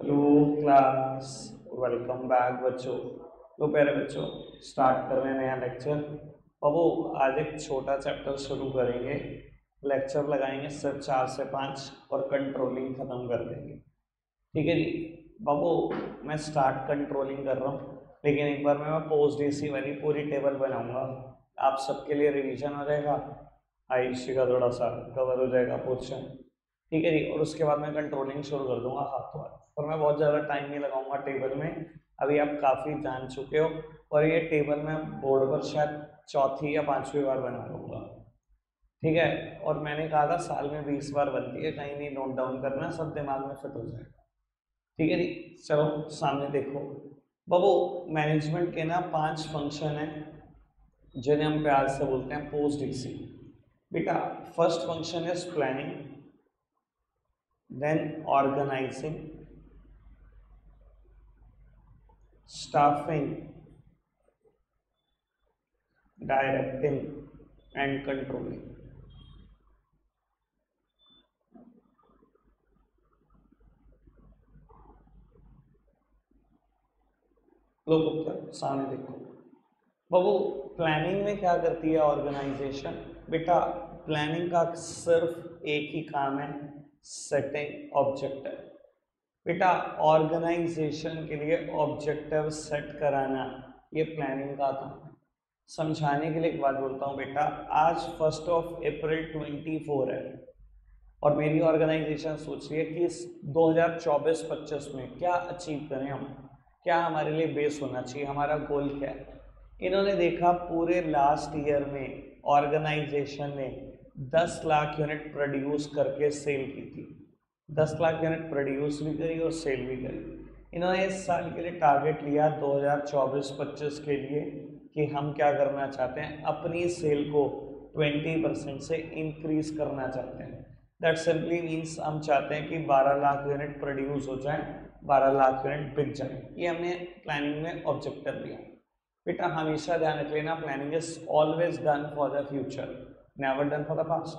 Hello class, welcome back बच्चों। तो प्यारे बच्चों, स्टार्ट कर रहे हैं नया लेक्चर। अब वो आज एक छोटा चैप्टर शुरू करेंगे। लेक्चर लगाएंगे सिर्फ 4 से 5 और कंट्रोलिंग खत्म कर देंगे। ठीक है जी बाबू। मैं स्टार्ट कंट्रोलिंग कर रहा हूँ, लेकिन एक बार मैं पोस्ट डीसी वाली पूरी टेबल बनाऊंगा। आप सबके लिए रिवीजन हो जाएगा, आयुष्य का थोड़ा सा कवर हो जाएगा पोर्शन। ठीक है जी। और उसके बाद मैं कंट्रोलिंग शुरू कर दूंगा हाथों हाथ, और मैं बहुत ज़्यादा टाइम नहीं लगाऊंगा टेबल में। अभी आप काफ़ी जान चुके हो, और ये टेबल मैं बोर्ड पर शायद चौथी या 5वीं बार बना लूंगा। ठीक है। और मैंने कहा था साल में 20 बार बनती है, कहीं नहीं नोट डाउन करना, सब दिमाग में फिट हो जाएगा। ठीक है जी। चलो सामने देखो बाबू। मैनेजमेंट के ना 5 फंक्शन हैं, जिन्हें हम प्यार से बोलते हैं पोस्ट डीसी। बेटा, first function is planning, then organizing, staffing, directing and controlling. लोग उत्तर सामने देखो बाबू। प्लानिंग में क्या करती है ऑर्गेनाइजेशन? बेटा, प्लानिंग का सिर्फ एक ही काम है, सेटिंग ऑब्जेक्टिव। बेटा, ऑर्गेनाइजेशन के लिए ऑब्जेक्टिव सेट कराना ये प्लानिंग का काम है। समझाने के लिए एक बात बोलता हूँ बेटा, आज 1 अप्रैल 2024 है, और मेरी ऑर्गेनाइजेशन सोच रही है कि इस 2024-25 में क्या अचीव करें हम, क्या हमारे लिए बेस होना चाहिए, हमारा गोल क्या है। इन्होंने देखा पूरे लास्ट ईयर में ऑर्गेनाइजेशन ने 10 लाख यूनिट प्रोड्यूस करके सेल की थी। 10 लाख यूनिट प्रोड्यूस भी करी और सेल भी करी। इन्होंने इस साल के लिए टारगेट लिया 2024-25 के लिए कि हम क्या करना चाहते हैं, अपनी सेल को 20% से इंक्रीज करना चाहते हैं। दैट सिंपली मीन्स हम चाहते हैं कि 12 लाख यूनिट प्रोड्यूस हो जाए, 12 लाख यूनिट बिक जाए। ये हमने प्लानिंग में ऑब्जेक्टिव लिया। बेटा, हमेशा ध्यान रख लेना, planning is always done for the future, never done for the past.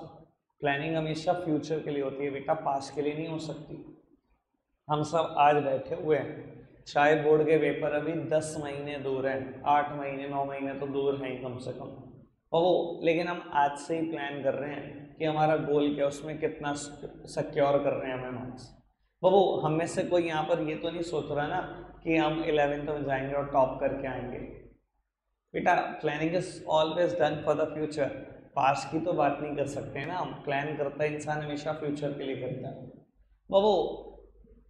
Planning हमेशा फ्यूचर के लिए होती है बेटा, पास्ट के लिए नहीं हो सकती। हम सब आज बैठे हुए हैं, शायद बोर्ड के पेपर अभी 10 महीने दूर हैं, 8 महीने 9 महीने तो दूर हैं ही कम से कम। और वो लेकिन हम आज से ही प्लान कर रहे हैं कि हमारा गोल क्या, उसमें कितना सिक्योर कर रहे हैं हमें मार्क्स। बाबू, हम में से कोई यहाँ पर ये तो नहीं सोच रहा ना कि हम 11th में जाएंगे और टॉप करके आएंगे। बेटा, planning is always done for the future. Past की तो बात नहीं कर सकते ना हम, प्लान करता है इंसान हमेशा फ्यूचर के लिए करता है। बाबू,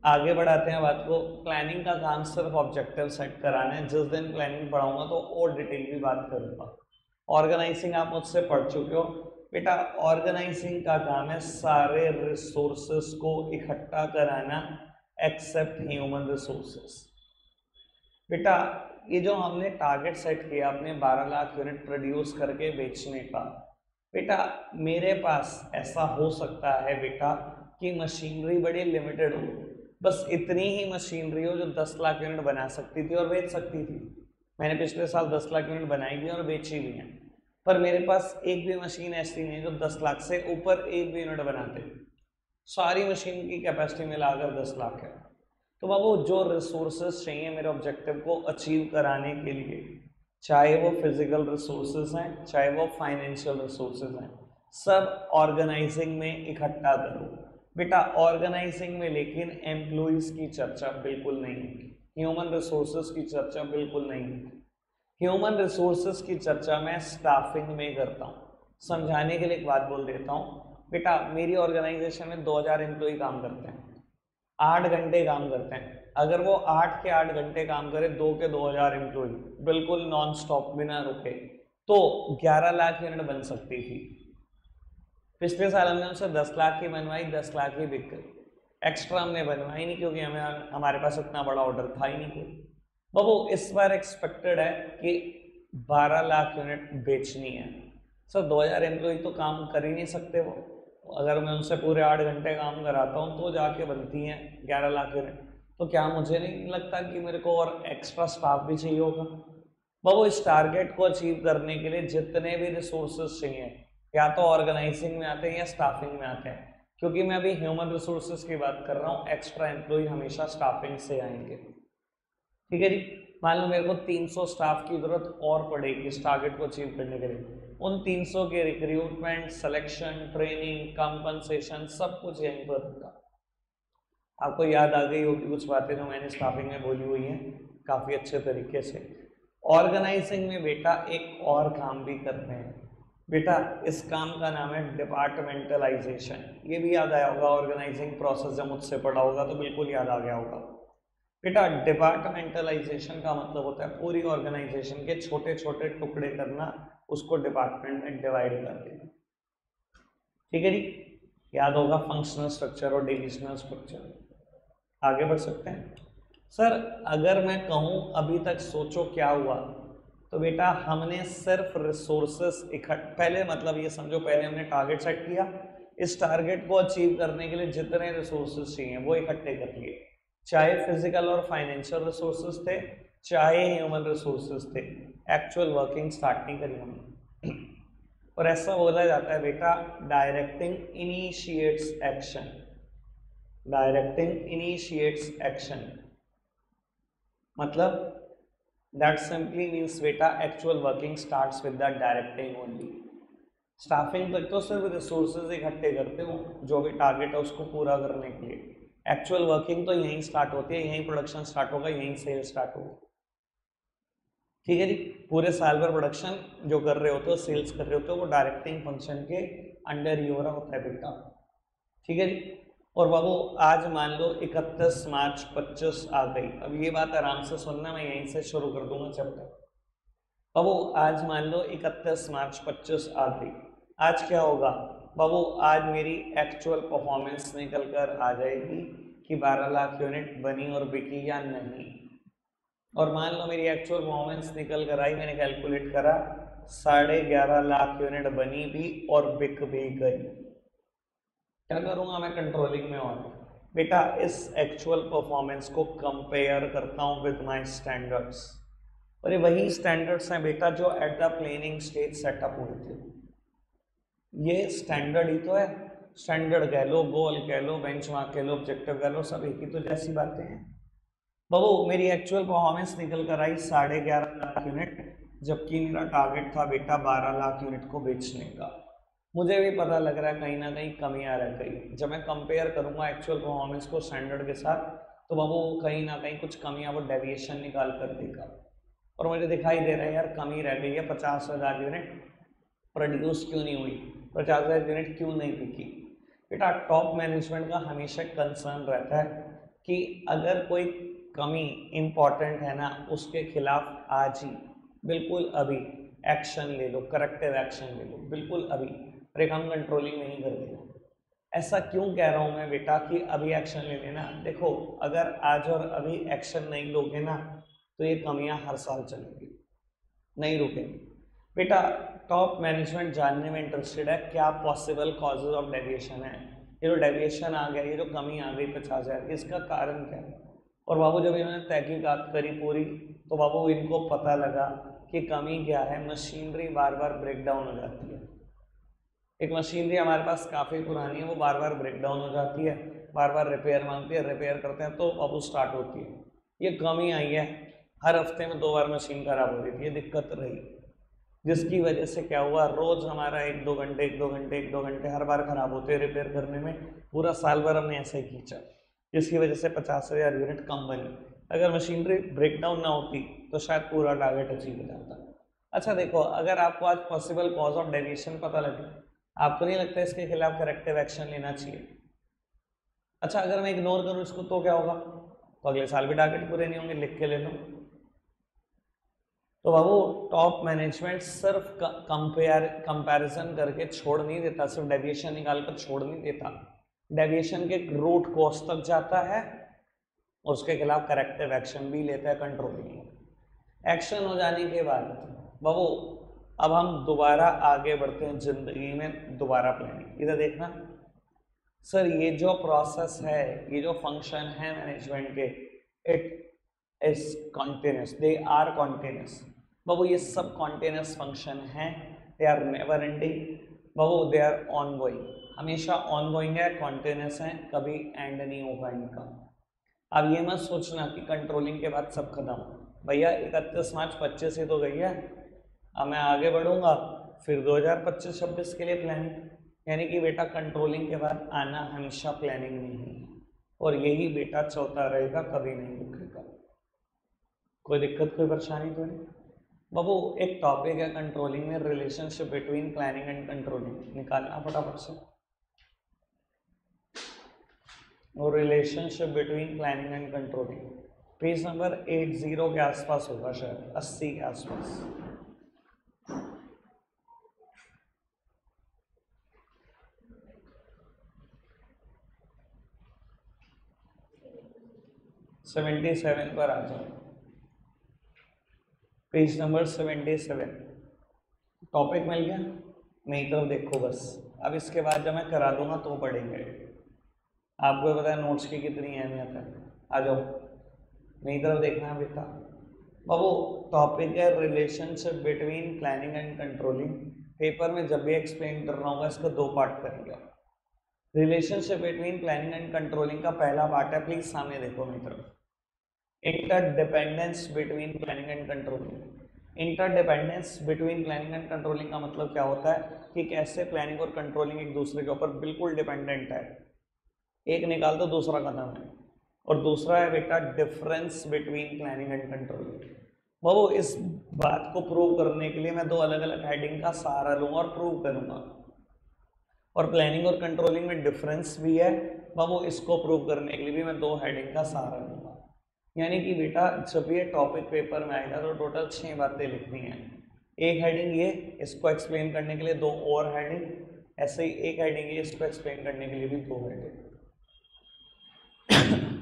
आगे बढ़ाते हैं बात को। प्लानिंग का काम सिर्फ ऑब्जेक्टिव सेट कराना है। जिस दिन प्लानिंग पढ़ाऊंगा तो और डिटेल की बात करूंगा। ऑर्गेनाइजिंग आप मुझसे पढ़ चुके हो बेटा। ऑर्गेनाइजिंग का काम है सारे रिसोर्सेस को इकट्ठा कराना, एक्सेप्ट ह्यूमन रिसोर्सेस। बेटा, ये जो हमने टारगेट सेट किया अपने 12 लाख यूनिट प्रोड्यूस करके बेचने का, बेटा मेरे पास ऐसा हो सकता है बेटा कि मशीनरी बड़ी लिमिटेड हो, बस इतनी ही मशीनरी हो जो 10 लाख यूनिट बना सकती थी और बेच सकती थी। मैंने पिछले साल 10 लाख यूनिट बनाई भी और बेची भी हैं, पर मेरे पास एक भी मशीन ऐसी नहीं है जो 10 लाख से ऊपर एक भी यूनिट बनाते। सारी मशीन की कैपेसिटी मिलाकर 10 लाख है। तो बाबू, जो रिसोर्सेज चाहिए मेरे ऑब्जेक्टिव को अचीव कराने के लिए, चाहे वो फिजिकल रिसोर्सेज हैं चाहे वो फाइनेंशियल रिसोर्सेज हैं, सब ऑर्गेनाइजिंग में इकट्ठा करो। बेटा, ऑर्गेनाइजिंग में लेकिन एम्प्लॉइज की चर्चा बिल्कुल नहीं होगी, ह्यूमन रिसोर्सेज की चर्चा बिल्कुल नहीं होगी। ह्यूमन रिसोर्सेज की चर्चा मैं स्टाफिंग में करता हूँ। समझाने के लिए एक बात बोल देता हूँ बेटा, मेरी ऑर्गेनाइजेशन में 2000 एम्प्लॉय काम करते हैं, 8 घंटे काम करते हैं। अगर वो 8 के 8 घंटे काम करे, 2 के 2000 एम्प्लॉय बिल्कुल नॉन स्टॉप बिना रुके, तो 11 लाख यूनिट बन सकती थी। पिछले साल हमने उनसे 10 लाख की बनवाई, 10 लाख ही बिक गई। एक्स्ट्रा हमने बनवाई नहीं क्योंकि हमारे पास इतना बड़ा ऑर्डर था ही नहीं कोई। बाबू, इस बार एक्सपेक्टेड है कि 12 लाख यूनिट बेचनी है। सर 2000 एम्प्लॉय तो काम कर ही नहीं सकते वो, अगर मैं उनसे पूरे 8 घंटे काम कराता हूँ तो जाके बनती हैं 11 लाख यूनिट। तो क्या मुझे नहीं लगता कि मेरे को और एक्स्ट्रा स्टाफ भी चाहिए होगा। बाबू, इस टारगेट को अचीव करने के लिए जितने भी रिसोर्सेज चाहिए, या तो ऑर्गेनाइजिंग में आते हैं या स्टाफिंग में आते हैं। क्योंकि मैं अभी ह्यूमन रिसोर्सेज की बात कर रहा हूँ, एक्स्ट्रा एम्प्लॉय हमेशा स्टाफिंग से आएंगे। ठीक है जी, मान लो मेरे को 300 स्टाफ की जरूरत और पड़ेगी इस टारगेट को अचीव करने के लिए। उन 300 के रिक्रूटमेंट, सिलेक्शन, ट्रेनिंग, कंपनसेशन सब कुछ यहीं पर होगा। आपको याद आ गई होगी कुछ बातें जो मैंने स्टाफिंग में बोली हुई हैं काफ़ी अच्छे तरीके से। ऑर्गेनाइजिंग में बेटा एक और काम भी करते हैं बेटा, इस काम का नाम है डिपार्टमेंटलाइजेशन। ये भी याद आया होगा, ऑर्गेनाइजिंग प्रोसेस जब मुझसे पढ़ा होगा तो बिल्कुल याद आ गया होगा बेटा। डिपार्टमेंटलाइजेशन का मतलब होता है पूरी ऑर्गेनाइजेशन के छोटे छोटे टुकड़े करना, उसको डिपार्टमेंट में डिवाइड कर देना। ठीक है जी, याद होगा फंक्शनल स्ट्रक्चर और डिविजनल स्ट्रक्चर। आगे बढ़ सकते हैं। सर अगर मैं कहूँ अभी तक सोचो क्या हुआ, तो बेटा हमने सिर्फ रिसोर्सेस पहले मतलब ये समझो, पहले हमने टारगेट सेट किया, इस टारगेट को अचीव करने के लिए जितने रिसोर्सेस चाहिए वो इकट्ठे कर लिए, चाहे फिजिकल और फाइनेंशियल रिसोर्सेस थे, चाहे ह्यूमन रिसोर्सेस थे। एक्चुअल वर्किंग स्टार्ट नहीं करी हमने। और ऐसा बोला जाता है बेटा, directing initiates action. Directing initiates action मतलब that simply means बेटा actual working starts with the directing only। Staffing तक तो सिर्फ रिसोर्सेज इकट्ठे करते हो जो भी टारगेट है उसको पूरा करने के लिए, एक्चुअल वर्किंग तो यहीं स्टार्ट होती है, यहीं प्रोडक्शन स्टार्ट होगा, यहीं सेल स्टार्ट होगा। ठीक है जी, पूरे साल भर प्रोडक्शन जो कर रहे होते हो, सेल्स कर रहे होते हो, वो डायरेक्टिंग फंक्शन के अंडर ही हो रहा होता है बेटा। ठीक है जी, और बाबू आज मान लो 31 मार्च 25 आ गई। अब ये बात आराम से सुनना, मैं यहीं से शुरू कर दूंगा चैप्टर। बाबू आज मान लो 31 मार्च 25 आ गई, आज क्या होगा बाबू, आज मेरी एक्चुअल परफॉर्मेंस निकल कर आ जाएगी कि 12 लाख यूनिट बनी और बिकी या नहीं। और मान लो मेरी एक्चुअल परफॉर्मेंस निकल कर आई, मैंने कैलकुलेट करा 11.5 लाख यूनिट बनी भी और बिक भी गई। क्या करूंगा मैं कंट्रोलिंग में? और बेटा इस एक्चुअल परफॉर्मेंस को कंपेयर करता हूं विद माय स्टैंडर्ड्स, और ये वही स्टैंडर्ड्स हैं बेटा जो at the planning stage setup हुए थे। ये स्टैंडर्ड ही तो है, स्टैंडर्ड कह लो, गोल कह लो, बेंचमार्क कह लो, ऑब्जेक्टिव कह लो, सब एक ही तो जैसी बातें हैं। बाबू मेरी एक्चुअल परफॉर्मेंस निकल कर आई 11.5 लाख यूनिट, जबकि मेरा टारगेट था बेटा 12 लाख यूनिट को बेचने का। मुझे भी पता लग रहा है कहीं ना कहीं कमियां रह गई। जब मैं कंपेयर करूंगा एक्चुअल परफॉर्मेंस को स्टैंडर्ड के साथ, तो बाबू कहीं ना कहीं कुछ कमियां, वो डेविएशन निकाल कर देगा। और मुझे दिखाई दे रहा है यार कमी रह गई है, 50,000 यूनिट प्रोड्यूस क्यों नहीं हुई, 50,000 यूनिट क्यों नहीं बिकी। बेटा टॉप मैनेजमेंट का हमेशा कंसर्न रहता है कि अगर कोई कमी इंपॉर्टेंट है ना, उसके खिलाफ आज ही बिल्कुल अभी एक्शन ले लो, करेक्टिव एक्शन ले लो बिल्कुल अभी, और एक हम कंट्रोलिंग नहीं कर देगा। ऐसा क्यों कह रहा हूं मैं बेटा कि अभी एक्शन ले लेना? देखो अगर आज और अभी एक्शन नहीं लोगे ना, तो ये कमियां हर साल चलेंगी, नहीं रुकेंगी। बेटा टॉप मैनेजमेंट जानने में इंटरेस्टेड है क्या पॉसिबल कॉजेज ऑफ डेविएशन है। ये जो डेविएशन आ गया, ये जो कमी आ गई 50,000, इसका कारण क्या है? और बाबू जब इन्होंने तहकीकात करी पूरी, तो बाबू इनको पता लगा कि कमी क्या है, मशीनरी बार बार ब्रेक डाउन हो जाती है। एक मशीनरी हमारे पास काफ़ी पुरानी है, वो बार बार ब्रेक डाउन हो जाती है, बार बार रिपेयर मांगती है, रिपेयर करते हैं तो अब स्टार्ट होती है। ये कमी आई है, हर हफ्ते में 2 बार मशीन खराब हो रही थी, ये दिक्कत रही, जिसकी वजह से क्या हुआ, रोज हमारा 1-2 घंटे 1-2 घंटे 1-2 घंटे हर बार खराब होते रिपेयर करने में, पूरा साल भर हमने ऐसे ही खींचा, जिसकी वजह से 50,000 यूनिट कम बनी। अगर मशीनरी ब्रेकडाउन ना होती तो शायद पूरा टारगेट अचीव हो जाता। अच्छा देखो, अगर आपको आज पॉसिबल कॉज ऑफ डेविएशन पता लगे, आपको नहीं लगता इसके खिलाफ करेक्टिव एक्शन लेना चाहिए? अच्छा अगर मैं इग्नोर करूं इसको तो क्या होगा? तो अगले साल भी टारगेट पूरे नहीं होंगे, लिख के ले लो। तो बाबू टॉप मैनेजमेंट सिर्फ कंपैरिजन करके छोड़ नहीं देता, सिर्फ डेविएशन निकाल कर छोड़ नहीं देता, डेविएशन के रूट कॉज तक जाता है और उसके खिलाफ करेक्टिव एक्शन भी लेता है, कंट्रोलिंग एक्शन हो जाने के बाद बाबू अब हम दोबारा आगे बढ़ते हैं जिंदगी में, दोबारा प्लानिंग। इधर देखना सर, ये जो प्रोसेस है, ये जो फंक्शन है मैनेजमेंट के, it is continuous, they are continuous बाबू, ये सब कॉन्टिन्यूस फंक्शन हैं, दे आर नेवर एंडिंग बाबू, दे आर ऑन गोइंग, हमेशा ऑन गोइंग है, कॉन्टिन्यूस है, कभी एंड नहीं होगा इनका। अब ये मत सोचना कि कंट्रोलिंग के बाद सब खत्म। भैया 31 मार्च 25 ही तो गई है, अब मैं आगे बढ़ूंगा फिर 2025-26 के लिए प्लानिंग। यानी कि बेटा कंट्रोलिंग के बाद आना हमेशा प्लानिंग नहीं है, और यही बेटा चलता रहेगा, कभी नहीं रुकेगा। कोई दिक्कत कोई परेशानी तो नहीं बाबू। एक टॉपिक है कंट्रोलिंग में, relationship between planning and controlling, निकालना फटाफट से। और relationship between planning and controlling page number 80 के आसपास होगा, शायद 80 के आसपास। सेवेंटी 77 पर आ जाओ, पेज नंबर 77। टॉपिक मिल गया, मेरी तरफ देखो बस। अब इसके बाद जब मैं करा दूंगा तो पढ़ेंगे, आपको पता है नोट्स की कितनी अहमियत है। आ जाओ, मेरी तरफ देखना है बेटा। बाबू टॉपिक है relationship between planning and controlling. Paper में जब भी एक्सप्लेन कर रहा हूँ इसका 2 पार्ट करेंगे। Relationship between planning and controlling का पहला पार्ट है, प्लीज सामने देखो मेरी तरफ। Interdependence between planning and controlling. Interdependence between planning and controlling का मतलब क्या होता है कि कैसे प्लानिंग और कंट्रोलिंग एक दूसरे के ऊपर बिल्कुल डिपेंडेंट है। एक निकाल तो दूसरा खत्म है। और दूसरा है बेटा difference between planning and controlling. बाबू इस बात को प्रूव करने के लिए मैं 2 अलग अलग हेडिंग का सहारा लूंगा और प्रूव करूंगा। और प्लानिंग और कंट्रोलिंग में डिफरेंस भी है बाबू, इसको प्रूव करने के लिए भी मैं 2 हेडिंग का सहारा लूंगा। यानी कि बेटा जब ये टॉपिक पेपर में आएगा तो टोटल 6 बातें लिखनी है। एक हेडिंग ये, इसको एक्सप्लेन करने के लिए 2 और हेडिंग, ऐसे ही एक हेडिंग ये, इसको एक्सप्लेन करने के लिए भी 2 हेडिंग।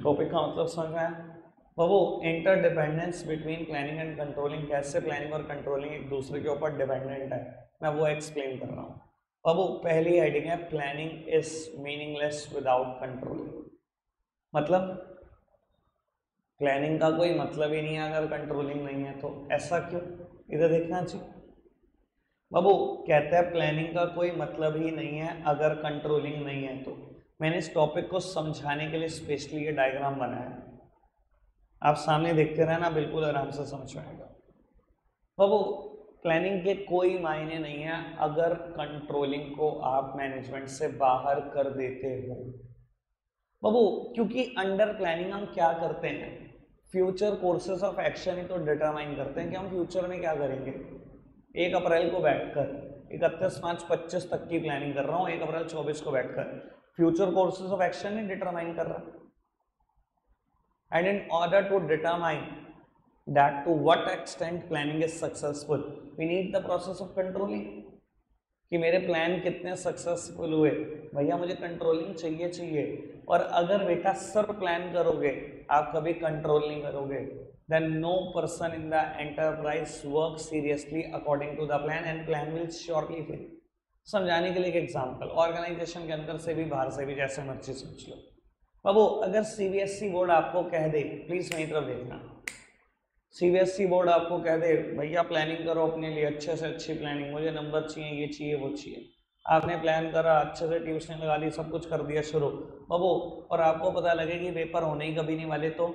टॉपिक का मतलब समझ में आया बाबू। Interdependence between planning and controlling, कैसे प्लानिंग और कंट्रोलिंग एक दूसरे के ऊपर डिपेंडेंट है, मैं वो एक्सप्लेन कर रहा हूँ बाबू। पहली हेडिंग है planning is meaningless without controlling. मतलब प्लानिंग का कोई मतलब ही नहीं है अगर कंट्रोलिंग नहीं है तो। ऐसा क्यों, इधर देखना चाहिए बाबू। कहते हैं प्लानिंग का कोई मतलब ही नहीं है अगर कंट्रोलिंग नहीं है तो। मैंने इस टॉपिक को समझाने के लिए स्पेशली ये डायग्राम बनाया, आप सामने देखते रहना, बिल्कुल आराम से समझ में आएगा बाबू। प्लानिंग के कोई मायने नहीं है अगर कंट्रोलिंग को आप मैनेजमेंट से बाहर कर देते हो बाबू। क्योंकि अंडर प्लानिंग हम क्या करते हैं, फ्यूचर कोर्सेज ऑफ एक्शन ही तो डिटरमाइन करते हैं कि हम फ्यूचर में क्या करेंगे। 1 अप्रैल को बैठकर 31 मार्च 25 तक की प्लानिंग कर रहा हूँ, 1 अप्रैल 24 को बैठकर फ्यूचर कोर्सेज ऑफ एक्शन ही डिटरमाइन कर रहा है। And in order to determine that to what extent planning is successful we need the process of controlling. कि मेरे प्लान कितने सक्सेसफुल हुए, भैया मुझे कंट्रोलिंग चाहिए। और अगर बेटा सिर्फ प्लान करोगे आप कभी कंट्रोल नहीं करोगे, then no person in the enterprise work seriously according to the plan and plan will surely fail. समझाने के लिए एक एग्जांपल, ऑर्गेनाइजेशन के अंदर से भी बाहर से भी, जैसे मर्जी सोच लो बाबू। अगर सीबीएसई बोर्ड आपको कह दे, प्लीज मेरी तरफ देखना, सीबीएसई बोर्ड आपको कह दे भैया प्लानिंग करो अपने लिए, अच्छे से अच्छी प्लानिंग, मुझे नंबर चाहिए, ये चाहिए वो चाहिए। आपने प्लान करा, अच्छे से ट्यूशन लगा ली, सब कुछ कर दिया शुरू बाबू, और आपको पता लगे कि पेपर होने ही कभी नहीं वाले, तो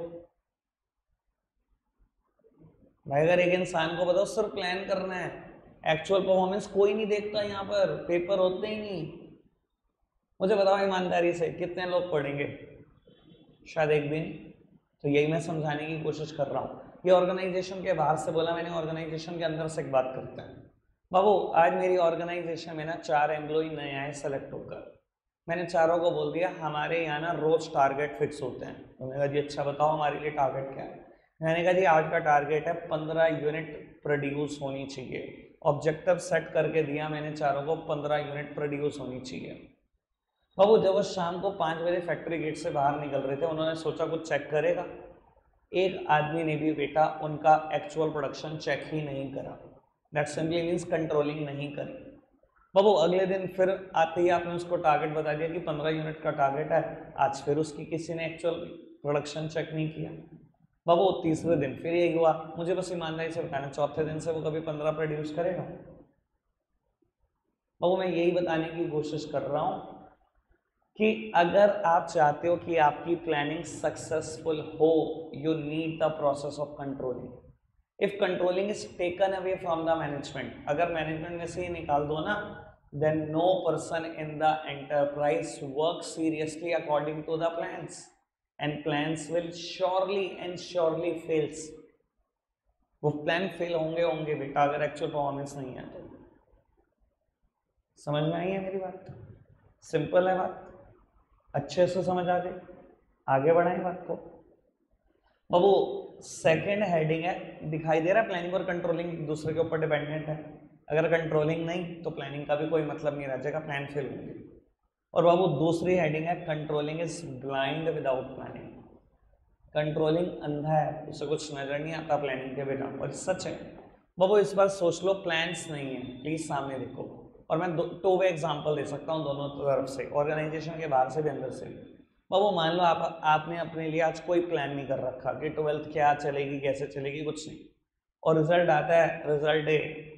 भाई अगर एक इंसान को बताओ सिर्फ प्लान करना है, एक्चुअल परफॉर्मेंस कोई नहीं देखता, यहाँ पर पेपर होते ही नहीं। मुझे बताओ ईमानदारी से कितने लोग पढ़ेंगे, शायद एक भी नहीं। तो यही मैं समझाने की कोशिश कर रहा हूँ। ये ऑर्गेनाइजेशन के बाहर से बोला मैंने, ऑर्गेनाइजेशन के अंदर से एक बात करते हैं बाबू। आज मेरी ऑर्गेनाइजेशन में ना 4 एम्प्लॉय नए आए सेलेक्ट होकर, मैंने चारों को बोल दिया हमारे यहाँ ना रोज टारगेट फिक्स होते हैं। उन्होंने कहा जी अच्छा बताओ हमारे लिए टारगेट क्या है। मैंने कहा जी आज का टारगेट है 15 यूनिट प्रोड्यूस होनी चाहिए। ऑब्जेक्टिव सेट करके दिया मैंने चारों को, 15 यूनिट प्रोड्यूस होनी चाहिए बाबू। जब वो शाम को 5 बजे फैक्ट्री गेट से बाहर निकल रहे थे, उन्होंने सोचा कुछ चेक करेगा, एक आदमी ने भी बेटा उनका एक्चुअल प्रोडक्शन चेक ही नहीं करा। दैट सिंपली मीन्स कंट्रोलिंग नहीं करी बाबू। अगले दिन फिर आते ही आपने उसको टारगेट बता दिया कि 15 यूनिट का टारगेट है, आज फिर उसकी किसी ने एक्चुअल प्रोडक्शन चेक नहीं किया बाबू। तीसरे दिन फिर यही हुआ। मुझे बस ईमानदारी से बताना, चौथे दिन से वो कभी 15 प्रोड्यूस करेगा बाबू। मैं यही बताने की कोशिश कर रहा हूँ कि अगर आप चाहते हो कि आपकी प्लानिंग सक्सेसफुल हो, you need the process of controlling. If controlling is taken away from the management, अगर मैनेजमेंट में से ये निकाल दो ना, then no person in the enterprise works seriously according to the plans, and plans will surely and surely fails। वो plan fail होंगे होंगे बेटा अगर एक्चुअल परफॉर्मेंस नहीं है तो। समझ में आई है मेरी बात? सिंपल है बात, अच्छे से समझ आ गई। आगे बढ़ाएं बात को। बाबू सेकंड हेडिंग है, दिखाई दे रहा है प्लानिंग और कंट्रोलिंग एक दूसरे के ऊपर डिपेंडेंट है। अगर कंट्रोलिंग नहीं तो प्लानिंग का भी कोई मतलब नहीं रह जाएगा, प्लान फेल होंगे। और बाबू दूसरी हेडिंग है controlling is blind without planning. Controlling अंधा है, उसे कुछ नजर नहीं आता प्लानिंग के बिना, और सच है बाबू। इस बार सोच लो प्लान्स नहीं है, प्लीज सामने देखो, और मैं टू वे एग्जाम्पल दे सकता हूँ दोनों तरफ से, ऑर्गेनाइजेशन के बाहर से भी अंदर से भी। बाबू मान लो आपने अपने लिए आज कोई प्लान नहीं कर रखा कि 12th क्या चलेगी कैसे चलेगी, कुछ नहीं, और रिजल्ट आता है, रिजल्ट डे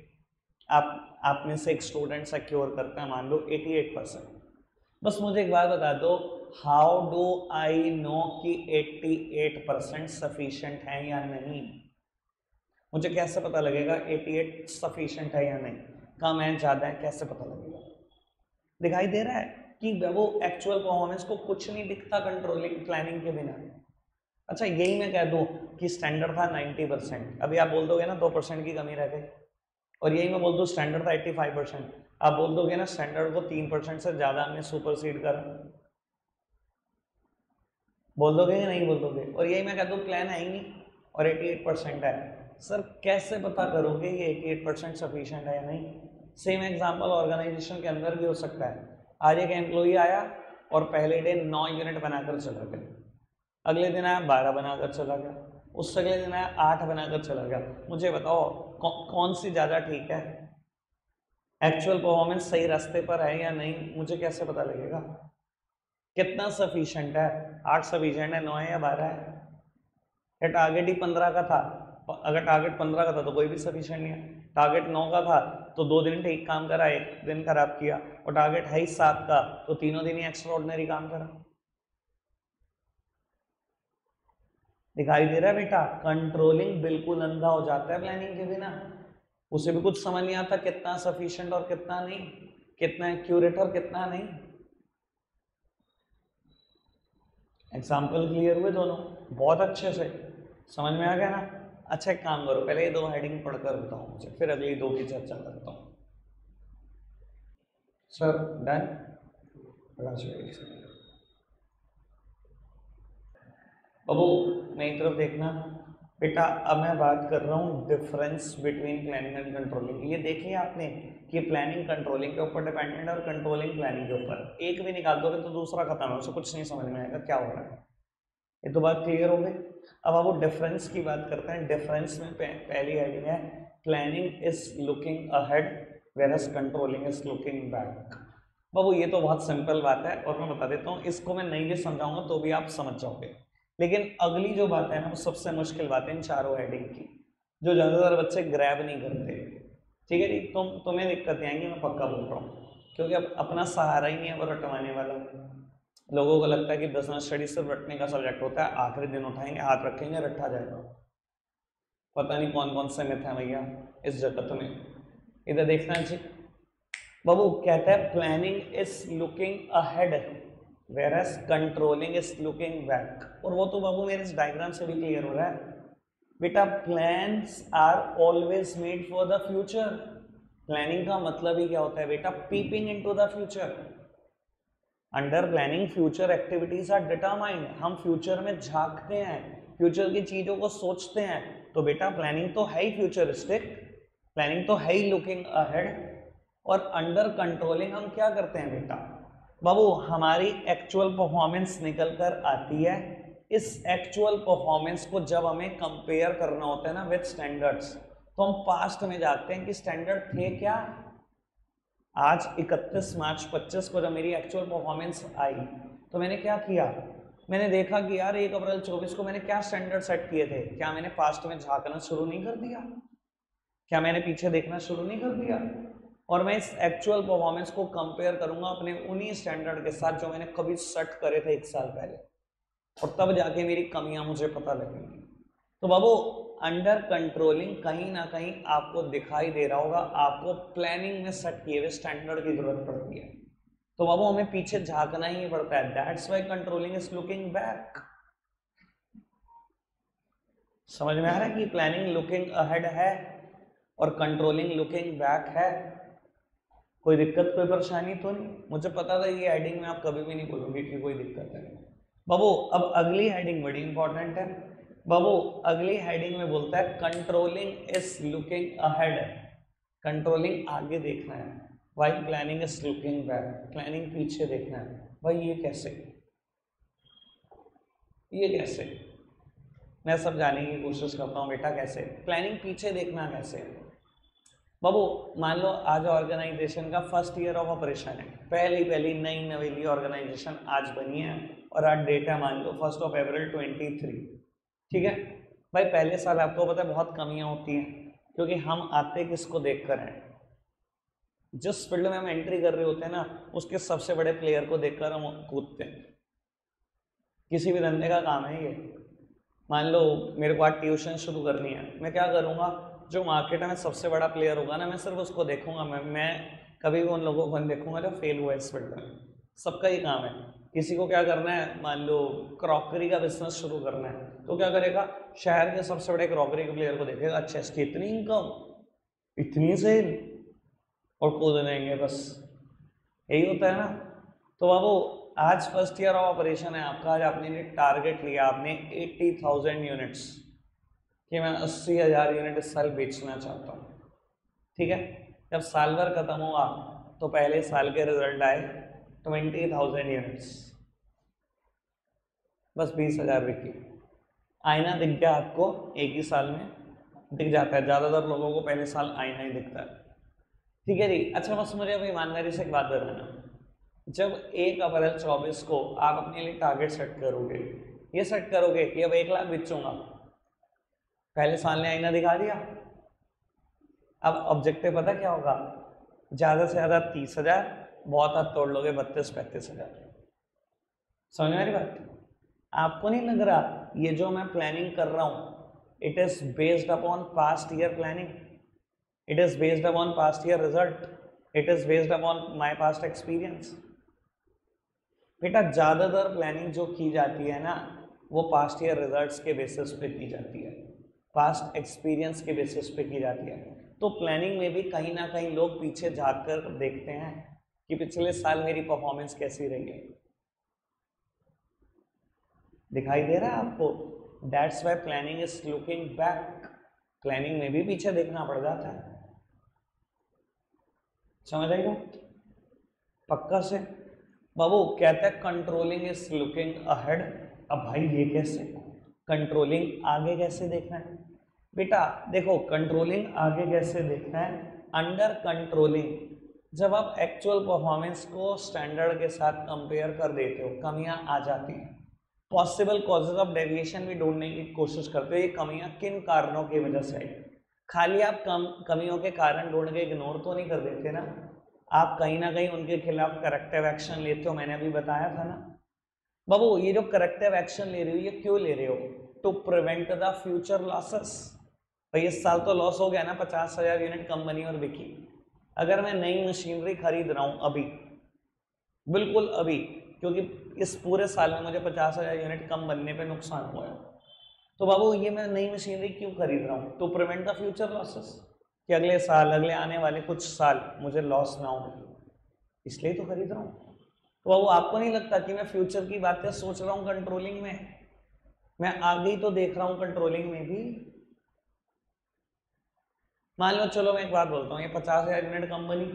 आप में से एक स्टूडेंट सिक्योर करता है मान लो 88%। बस मुझे एक बात बता दो, हाउ डू आई नो कि 88% सफिशिएंट है या नहीं? मुझे कैसे पता लगेगा 88 सफिशिएंट है या नहीं, कम है ज़्यादा है, कैसे पता लगेगा? दिखाई दे रहा है कि वो एक्चुअल परफॉर्मेंस को कुछ नहीं दिखता कंट्रोलिंग प्लानिंग के बिना। अच्छा यही मैं कह दूं कि स्टैंडर्ड था 90%, अभी आप बोल दोगे ना 2% की कमी रह गई, और यही मैं बोल दूं स्टैंडर्ड था 85%, आप बोल दोगे ना स्टैंडर्ड को 3% से ज़्यादा हमने सुपरसीड करा, बोल दोगे कि नहीं बोल दोगे? और यही मैं कह दूं प्लान है ही नहीं और 88% है, सर कैसे पता करोगे ये 88% सफिशिएंट है या नहीं? सेम एग्जांपल ऑर्गेनाइजेशन के अंदर भी हो सकता है। आज एक एम्प्लॉई आया और पहले डे 9 यूनिट बनाकर चला गया, अगले दिन आया 12 बनाकर चला गया, उससे अगले दिन आया 8 बनाकर चला गया। मुझे बताओ कौन सी ज़्यादा ठीक है? एक्चुअल परफॉर्मेंस सही रास्ते पर है या नहीं, मुझे कैसे पता लगेगा? कितना सफिशिएंट है? 8 सफिशिएंट है, 9 है या 12 है? या टारगेट ही 15 का था? अगर टारगेट 15 का था तो कोई भी सफिशिएंट नहीं है। टारगेट 9 का था तो 2 दिन ठीक काम करा, 1 दिन खराब किया, और टारगेट है ही 7 का तो तीनों दिन ही एक्स्ट्रा ऑर्डिनरी काम करा। दिखाई दे रहा है बेटा, कंट्रोलिंग बिल्कुल अंधा हो जाता है प्लानिंग के बिना, उसे भी कुछ समझ नहीं आता कितना सफिशिएंट और कितना नहीं, कितना एक्यूरेट और कितना नहीं। एग्जाम्पल क्लियर हुए दोनों? बहुत अच्छे से समझ में आ गया ना? अच्छा एक काम करो, पहले ये 2 हेडिंग पढ़कर बताओ मुझे, फिर अगली 2 की चर्चा करता हूँ। Sir done? बाबू मेरी तरफ देखना बेटा, अब मैं बात कर रहा हूँ difference between planning and controlling. ये देखिए आपने कि प्लानिंग कंट्रोलिंग के ऊपर डिपेंडेंट है और कंट्रोलिंग प्लानिंग के ऊपर। एक भी निकाल दोगे तो दूसरा खत्म है, उससे कुछ नहीं समझ में आएगा क्या हो रहा है। ये तो बात क्लियर हो गई। अब आप वो डिफरेंस की बात करते हैं। डिफरेंस में पहली हेडिंग है planning is looking ahead whereas controlling is looking back. बाबू ये तो बहुत सिंपल बात है और मैं बता देता हूँ, इसको मैं नहीं भी समझाऊंगा तो भी आप समझ जाओगे, लेकिन अगली जो बात है ना वो सबसे मुश्किल बात है इन चारों हेडिंग की, जो ज़्यादातर बच्चे ग्रैब नहीं करते। ठीक है जी, तुम्हें दिक्कतें आएंगी, मैं पक्का बोल रहा हूँ, क्योंकि अब अपना सहारा ही नहीं है वो रटवाने वाला। लोगों को लगता है कि बिजनेस स्टडी सिर्फ रटने का सब्जेक्ट होता है, आखिरी दिन उठाएंगे हाथ रखेंगे रट्टा जाएगा। पता नहीं कौन कौन से मिथ है भैया इस जगत में। इधर देखना जी बाबू, कहता है planning is looking ahead whereas controlling is looking back। और वो तो बाबू मेरे इस डायग्राम से भी क्लियर हो रहा है बेटा, plans are always made for the future। Planning का मतलब ही क्या होता है बेटा? peeping into the future। Under planning future activities are determined, हम फ्यूचर में झांकते हैं, फ्यूचर की चीजों को सोचते हैं, तो बेटा प्लानिंग तो है ही फ्यूचरिस्टिक, प्लानिंग तो है ही लुकिंग अहेड। और अंडर कंट्रोलिंग हम क्या करते हैं बेटा बाबू, हमारी एक्चुअल परफॉर्मेंस निकल कर आती है, इस एक्चुअल परफॉर्मेंस को जब हमें कंपेयर करना होता है ना विद स्टैंडर्ड्स, तो हम पास्ट में जाते हैं कि स्टैंडर्ड थे क्या। आज 31 मार्च 25 को जब मेरी एक्चुअल परफॉर्मेंस आई तो मैंने क्या किया, मैंने देखा कि यार 1 अप्रैल 24 को मैंने क्या स्टैंडर्ड सेट किए थे। क्या मैंने पास्ट में झांकना शुरू नहीं कर दिया? क्या मैंने पीछे देखना शुरू नहीं कर दिया? और मैं इस एक्चुअल परफॉर्मेंस को कंपेयर करूंगा अपने उन्हीं स्टैंडर्ड के साथ जो मैंने कभी सेट करे थे 1 साल पहले, और तब जाके मेरी कमियां मुझे पता लगेंगी। तो बाबू अंडर कंट्रोलिंग कहीं ना कहीं आपको दिखाई दे रहा होगा, आपको प्लानिंग में सेट किए हुए स्टैंडर्ड की जरूरत पड़ती है। तो बाबू हमें पीछे झांकना ही पड़ता है, that's why controlling is looking back. समझ में आ रहा है कि प्लानिंग लुकिंग अहेड है और कंट्रोलिंग लुकिंग बैक है। कोई दिक्कत कोई परेशानी तो नहीं? मुझे पता था ये हेडिंग में आप कभी भी नहीं बोलोगे कि कोई दिक्कत है। बाबू अब अगली हेडिंग बड़ी इंपॉर्टेंट है। बाबू अगली हेडिंग में बोलता है controlling is looking ahead, controlling आगे देखना है, while planning is looking back, planning पीछे देखना है। भाई ये कैसे, ये कैसे? मैं सब जानने की कोशिश करता हूँ बेटा, कैसे प्लानिंग पीछे देखना कैसे? बाबू मान लो आज ऑर्गेनाइजेशन का फर्स्ट ईयर ऑफ ऑपरेशन है, पहली नई नवेली ऑर्गेनाइजेशन आज बनी है और आज डेट है मान लो 1 अप्रैल 23, ठीक है भाई। पहले साल आपको पता है बहुत कमियां होती हैं, क्योंकि हम आते किसको देख कर हैं, जिस फील्ड में हम एंट्री कर रहे होते हैं ना उसके सबसे बड़े प्लेयर को देखकर हम कूदते हैं। किसी भी धंधे का काम है ये। मान लो मेरे को आज ट्यूशन शुरू करनी है, मैं क्या करूँगा, जो मार्केट में सबसे बड़ा प्लेयर होगा ना मैं सिर्फ उसको देखूंगा। मैं कभी भी उन लोगों को नहीं देखूंगा जो फेल हुआ इस फील्ड में। सबका ही काम है। किसी को क्या करना है, मान लो क्रॉकरी का बिजनेस शुरू करना है तो क्या करेगा, शहर के सबसे बड़े क्रॉकरी के प्लेयर को देखेगा, अच्छा इसकी इतनी इनकम, इतनी सेल, और कूद जाएंगे बस। यही होता है ना। तो बाबू आज फर्स्ट ईयर ऑफ ऑपरेशन है आपका, आज आपने टारगेट लिया, आपने 80,000 यूनिट्स कि मैं 80,000 यूनिट इस साल बेचना चाहता हूँ, ठीक है। जब साल भर खत्म हुआ तो पहले साल के रिजल्ट आए 20,000 यूनिट्स, बस 20,000 बिकी। आईना दिख गया आपको, एक ही साल में दिख जाता है, ज़्यादातर लोगों को पहले साल आईना ही दिखता है, ठीक है जी। अच्छा बस मुझे अभी ईमानदारी से एक बात बताना, जब 1 अप्रैल 24 को आप अपने लिए टारगेट सेट करोगे, ये सेट करोगे कि अब 1 लाख बेचूंगा, पहले साल ने आईना दिखा दिया, अब ऑब्जेक्टिव पता क्या होगा, ज़्यादा से ज़्यादा 30,000, बहुत हाथ तोड़ लोगे 32-35,000। समझ में आ रही बात? आपको नहीं लग रहा ये जो मैं प्लानिंग कर रहा हूँ it is based upon past year planning, it is based upon past year result, it is based upon my past experience. बेटा ज़्यादातर प्लानिंग जो की जाती है ना वो पास्ट ईयर रिजल्ट्स के बेसिस पे की जाती है, पास्ट एक्सपीरियंस के बेसिस पे की जाती है। तो प्लानिंग में भी कहीं ना कहीं लोग पीछे झाँक कर देखते हैं कि पिछले साल मेरी परफॉर्मेंस कैसी रही है। दिखाई दे रहा है आपको? That's why planning is looking back, planning में भी पीछे देखना पड़ जाता है। समझ आएगा पक्का से? बाबू कहते हैं कंट्रोलिंग इज लुकिंग अहेड। अब भाई ये कैसे, कंट्रोलिंग आगे कैसे देखना है? बेटा देखो कंट्रोलिंग आगे कैसे देखना है, अंडर कंट्रोलिंग जब आप एक्चुअल परफॉर्मेंस को स्टैंडर्ड के साथ कंपेयर कर देते हो कमियां आ जाती हैं। पॉसिबल कॉजेज ऑफ डेविएशन भी ढूंढने की कोशिश करते हो, ये कमियां किन कारणों की वजह से आई। खाली आप कमियों के कारण ढूंढ के इग्नोर तो नहीं कर देते ना, आप कहीं ना कहीं उनके खिलाफ करेक्टिव एक्शन लेते हो। मैंने अभी बताया था ना बाबू, ये जो करेक्टिव एक्शन ले रहे हो ये क्यों ले रहे हो, to prevent the future losses. भाई इस साल तो लॉस हो गया ना, 50,000 यूनिट कम बनी और बिकी। अगर मैं नई मशीनरी खरीद रहा हूँ अभी, बिल्कुल अभी, क्योंकि इस पूरे साल में मुझे 50,000 यूनिट कम बनने पे नुकसान हुआ है, तो बाबू ये मैं नई मशीनरी क्यों खरीद रहा हूँ, to prevent the future losses, कि अगले साल, अगले आने वाले कुछ साल मुझे लॉस ना हो, इसलिए तो खरीद रहा हूँ। तो बाबू आपको नहीं लगता कि मैं फ्यूचर की बातें सोच रहा हूँ कंट्रोलिंग में, मैं आगे ही तो देख रहा हूँ कंट्रोलिंग में भी। मान लो चलो मैं एक बात बोलता हूँ, ये 50,000 यूनिट कम बनी,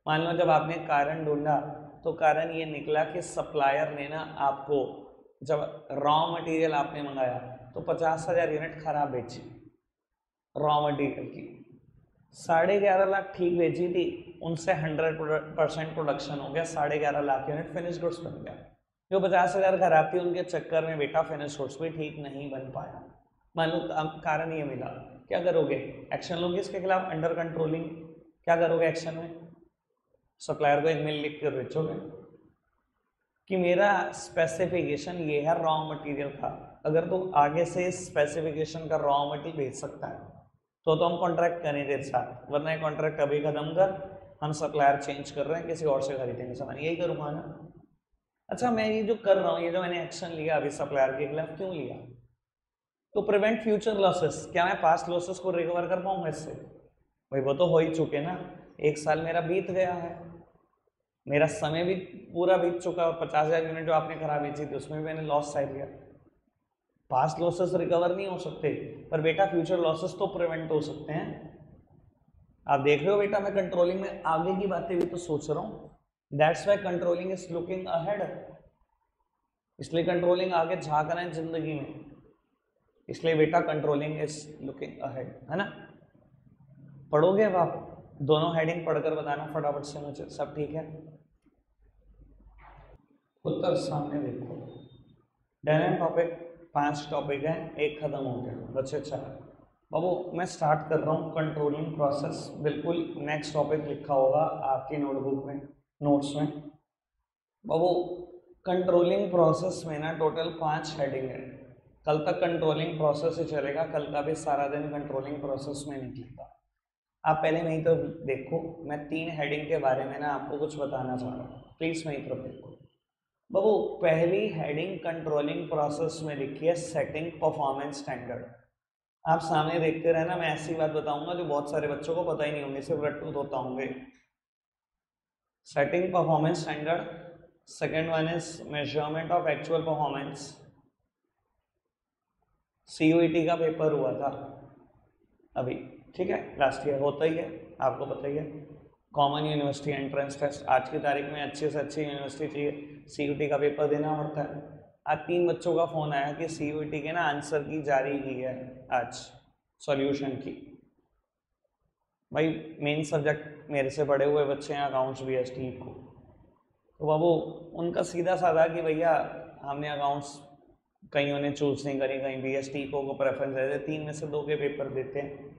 मान लो जब आपने कारण ढूंढा तो कारण ये निकला कि सप्लायर ने ना आपको, जब रॉ मटेरियल आपने मंगाया तो 50,000 यूनिट खराब बेची रॉ मटेरियल की, 11.5 लाख ठीक बेची थी, उनसे 100% प्रोडक्शन हो गया, 11.5 लाख यूनिट फिनिश गुड्स बन गया। जो 50,000 खराब थी उनके चक्कर में बेटा फिनिश गुड्स भी ठीक नहीं बन पाया। मान लो कारण ये मिला, क्या करोगे, एक्शन लोगे इसके खिलाफ, अंडर कंट्रोलिंग। क्या करोगे एक्शन में? सप्लायर को एक मेल लिख कर भेजोगे कि मेरा स्पेसिफिकेशन ये है रॉ मटेरियल का, अगर तू आगे से स्पेसिफिकेशन का रॉ मटेरियल भेज सकता है तो हम कॉन्ट्रैक्ट करें तेरे साथ, वरना ये कॉन्ट्रैक्ट अभी खत्म कर, हम सप्लायर चेंज कर रहे हैं, किसी और से खरीदेंगे सामान, यही करूँगा ना। अच्छा, मैं ये जो कर रहा हूँ, ये जो मैंने एक्शन लिया अभी सप्लायर के खिलाफ क्यों लिया? तो प्रिवेंट फ्यूचर लॉसेस। क्या मैं पास्ट लॉसेस को रिकवर कर पाऊंगा इससे? भाई वो तो हो ही चुके ना, 1 साल मेरा बीत गया है, मेरा समय भी पूरा बीत चुका है, 50,000 यूनिट जो आपने खराब बेची थी उसमें भी मैंने लॉस सह लिया। पास्ट लॉसेस रिकवर नहीं हो सकते, पर बेटा फ्यूचर लॉसेस तो प्रिवेंट हो सकते हैं। आप देख रहे हो बेटा, मैं कंट्रोलिंग में आगे की बातें भी तो सोच रहा हूँ। That's why controlling is looking ahead, इसलिए कंट्रोलिंग आगे झांक रहे हैं जिंदगी में, इसलिए बेटा कंट्रोलिंग इज लुकिंग अहेड, है ना। पढ़ोगे अब आप? दोनों हेडिंग पढ़कर बताना फटाफट से मुझे, सब ठीक है? उत्तर सामने देखो। डन टॉपिक 5 टॉपिक है, एक खत्म हो गया, बच्चे 4। बाबू मैं स्टार्ट कर रहा हूँ कंट्रोलिंग प्रोसेस, बिल्कुल नेक्स्ट टॉपिक लिखा होगा आपकी नोटबुक में, नोट्स में। बाबू कंट्रोलिंग प्रोसेस में ना टोटल 5 हेडिंग है, कल तक कंट्रोलिंग प्रोसेस ही चलेगा, कल का भी सारा दिन कंट्रोलिंग प्रोसेस में निकलेगा। आप पहले मेरी तरफ देखो, मैं 3 हेडिंग के बारे में ना आपको कुछ बताना चाह रहा हूँ, प्लीज मेरी तरफ देखो। बाबू पहली हेडिंग कंट्रोलिंग प्रोसेस में लिखी है सेटिंग परफॉर्मेंस स्टैंडर्ड। आप सामने देखते रहना, मैं ऐसी बात बताऊंगा जो बहुत सारे बच्चों को पता ही नहीं होंगे, सिर्फ रट्टू होता होंगे। Setting performance standard, second one is measurement of actual performance. CUET का पेपर हुआ था अभी, ठीक है, लास्ट ईयर, होता ही है, आपको पता ही है। कॉमन यूनिवर्सिटी एंट्रेंस टेस्ट, आज की तारीख में अच्छे से अच्छी यूनिवर्सिटी चाहिए, CUET का पेपर देना पड़ता है। आज 3 बच्चों का फोन आया कि CUET के ना आंसर की जारी की है आज, सॉल्यूशन की। भाई मेन सब्जेक्ट मेरे से बड़े हुए बच्चे हैं अकाउंट्स BST को, तो बाबू उनका सीधा साधा कि भैया हमने अकाउंट्स, कईयों ने चूज नहीं करी, कहीं BST को प्रेफरेंस देते, 3 में से 2 के पेपर देते हैं।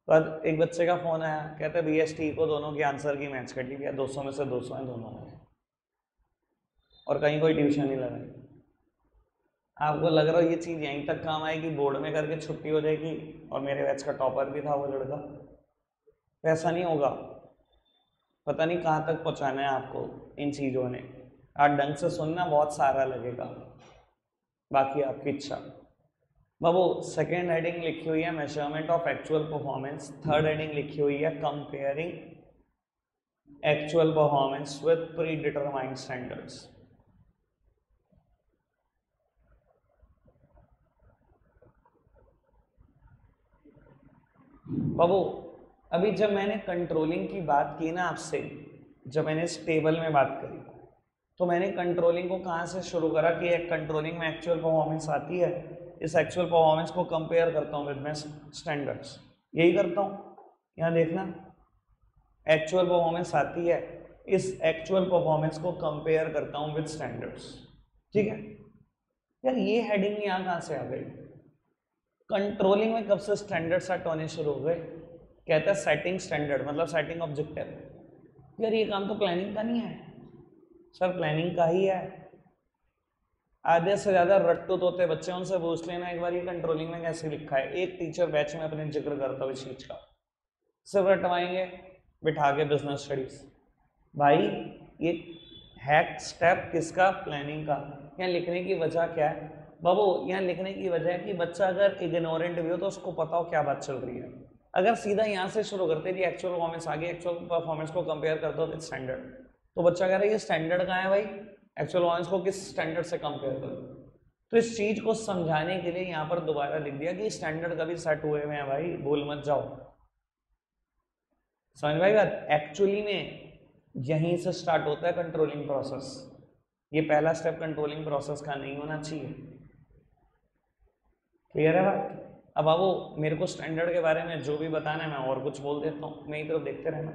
पर एक बच्चे का फोन आया, कहते BST को दोनों के आंसर की मैच कर ली भैया, 200 में से 200 है दोनों में, और कहीं कोई ट्यूशन नहीं लगाई। आपको लग रहा है ये चीज़ यहीं तक काम आएगी, बोर्ड में करके छुट्टी हो जाएगी, और मेरे बैच का टॉपर भी था वो लड़का। ऐसा नहीं होगा, पता नहीं कहाँ तक पहुँचाना है आपको इन चीज़ों ने। आप ढंग से सुनना, बहुत सारा लगेगा, बाकी आपकी इच्छा। बाबू सेकेंड हेडिंग लिखी हुई है measurement of actual performance, third heading लिखी हुई है comparing actual performance with predetermined standards. बाबू अभी जब मैंने कंट्रोलिंग की बात की ना आपसे, जब मैंने इस टेबल में बात करी, तो मैंने कंट्रोलिंग को कहाँ से शुरू करा कि एक कंट्रोलिंग में एक्चुअल परफॉर्मेंस आती है, इस एक्चुअल परफॉर्मेंस को कंपेयर करता हूँ विद माय स्टैंडर्ड्स, यही करता हूँ। यहाँ देखना, एक्चुअल परफॉर्मेंस आती है, इस एक्चुअल परफॉर्मेंस को कंपेयर करता हूँ विद स्टैंडर्ड्स, ठीक है। यार ये हेडिंग यहाँ कहाँ से आ गई? कंट्रोलिंग में कब से स्टैंडर्ड सेट होने शुरू हो गए? कहता है सेटिंग स्टैंडर्ड, मतलब सेटिंग ऑब्जेक्टिव। यार ये काम तो प्लानिंग का नहीं है सर, प्लानिंग का ही है। आधे से ज्यादा रट्टू तोते बच्चे, उनसे पूछ लेना एक बार ये कंट्रोलिंग में कैसे लिखा है। एक टीचर बैच में अपने जिक्र करता हुआ इस चीज का, सिर्फ रटवाएंगे बिठा के बिजनेस स्टडीज। भाई ये हैक स्टेप किसका? प्लानिंग का। यहाँ लिखने की वजह क्या है बाबू? यहाँ लिखने की वजह है कि बच्चा अगर इग्नोरेंट भी हो तो उसको पता हो क्या बात चल रही है। अगर सीधा यहाँ से शुरू करते कि एक्चुअल परफॉर्मेंस आगे, एक्चुअल परफॉर्मेंस को कंपेयर कर दो विद स्टैंडर्ड, तो बच्चा कह रहा है ये स्टैंडर्ड कहाँ है भाई, एक्चुअल परफॉर्मेंस को किस स्टैंडर्ड से कंपेयर करो। तो इस चीज को समझाने के लिए यहाँ पर दोबारा लिख दिया कि स्टैंडर्ड कभी सेट हुए हुए हैं भाई, भूल मत जाओ। समझ भाई बात? एक्चुअली में यहीं से स्टार्ट होता है कंट्रोलिंग प्रोसेस। ये पहला स्टेप कंट्रोलिंग प्रोसेस का नहीं होना चाहिए। क्लियर है बात? अब बाबू मेरे को स्टैंडर्ड के बारे में जो भी बताना है मैं और कुछ बोल देता हूँ, मेरी तरफ देखते रहना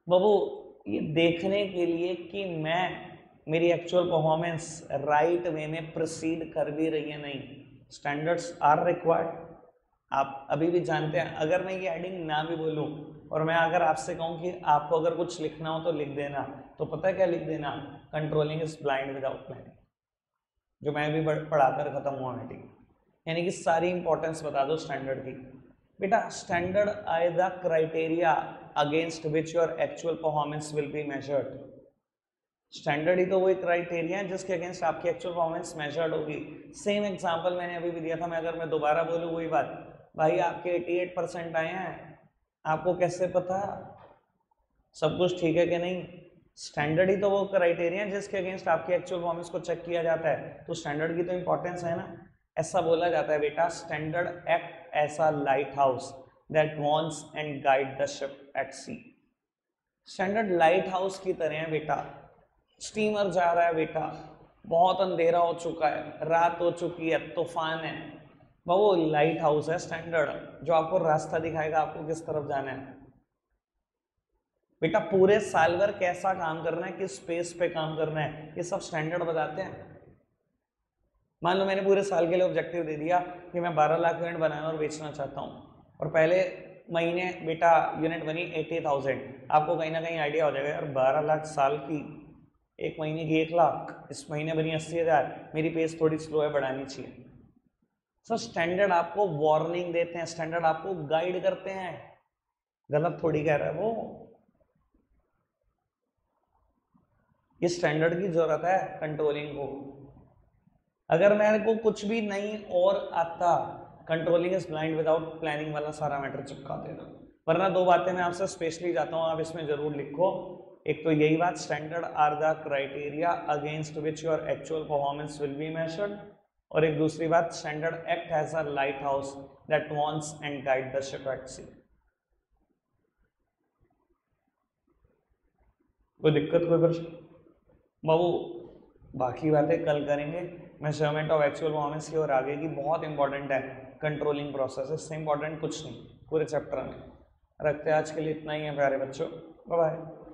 बाबू। ये देखने के लिए कि मैं, मेरी एक्चुअल परफॉर्मेंस राइट वे में प्रोसीड कर भी रही है नहीं, स्टैंडर्ड्स आर रिक्वायर्ड। आप अभी भी जानते हैं, अगर मैं ये हेडिंग ना भी बोलूं और मैं अगर आपसे कहूं कि आपको अगर कुछ लिखना हो तो लिख देना, तो पता है क्या लिख देना? Controlling is blind without planning, जो मैं भी पढ़ाकर खत्म हुआ मीटिंग। यानी कि सारी इंपॉर्टेंस बता दो स्टैंडर्ड की। बेटा standards are the criteria against which your actual performance will be measured. Standard ही तो वही क्राइटेरिया है जिसके अगेंस्ट आपकी एक्चुअल परफॉर्मेंस मेजर्ड होगी। सेम एग्जांपल मैंने अभी भी दिया था, मैं अगर मैं दोबारा बोलूँ वही बात, भाई आपके 88% आए हैं, आपको कैसे पता सब कुछ ठीक है कि नहीं? स्टैंडर्ड ही तो वो क्राइटेरिया है जिसके अगेंस्ट आपकी एक्चुअल परफॉर्मेंस को चेक किया जाता है, तो स्टैंडर्ड की तो इंपॉर्टेंस है ना। ऐसा बोला जाता है बेटा, standard act as a light house that warns and guide the ship at sea. Standard light house की तरह है बेटा। स्टीमर जा रहा है बेटा, बहुत अंधेरा हो चुका है, रात हो चुकी है, तूफान है, वो लाइट हाउस है स्टैंडर्ड, जो आपको रास्ता दिखाएगा आपको किस तरफ जाना है। बेटा पूरे साल भर कैसा काम करना है, किस स्पेस पे काम करना है, ये सब स्टैंडर्ड बताते हैं। मान लो मैंने पूरे साल के लिए ऑब्जेक्टिव दे दिया कि मैं 12 लाख यूनिट बनाना और बेचना चाहता हूँ, और पहले महीने बेटा यूनिट बनी 80,000। आपको कहीं ना कहीं आइडिया हो जाएगा यार 12 लाख साल की, एक महीने की 1 लाख, इस महीने बनी 80,000, मेरी पेस थोड़ी स्लो है, बढ़ानी चाहिए। सो स्टैंडर्ड आपको वार्निंग देते हैं, स्टैंडर्ड आपको गाइड करते हैं, गलत थोड़ी कह रहा है वो। ये स्टैंडर्ड की जरूरत है कंट्रोलिंग को। अगर मेरे को कुछ भी नहीं और आता, controlling is blind without planning वाला सारा मैटर चिपका देना। वरना दो बातें मैं आपसे स्पेशली चाहता हूँ आप इसमें जरूर लिखो। एक तो यही बात, standards are the criteria against which your actual performance will be measured, और एक दूसरी बात, standard act as a light house that warns and guide the ship at sea. कोई दिक्कत, कोई प्रश्न? बाबू बाकी बातें कल करेंगे। मेजरमेंट ऑफ एक्चुअल परफॉर्मेंस की और आगे की बहुत इंपॉर्टेंट है कंट्रोलिंग प्रोसेस, इससे इंपॉर्टेंट कुछ नहीं पूरे चैप्टर में। रखते हैं आज के लिए इतना ही है प्यारे बच्चों, बाय बाय।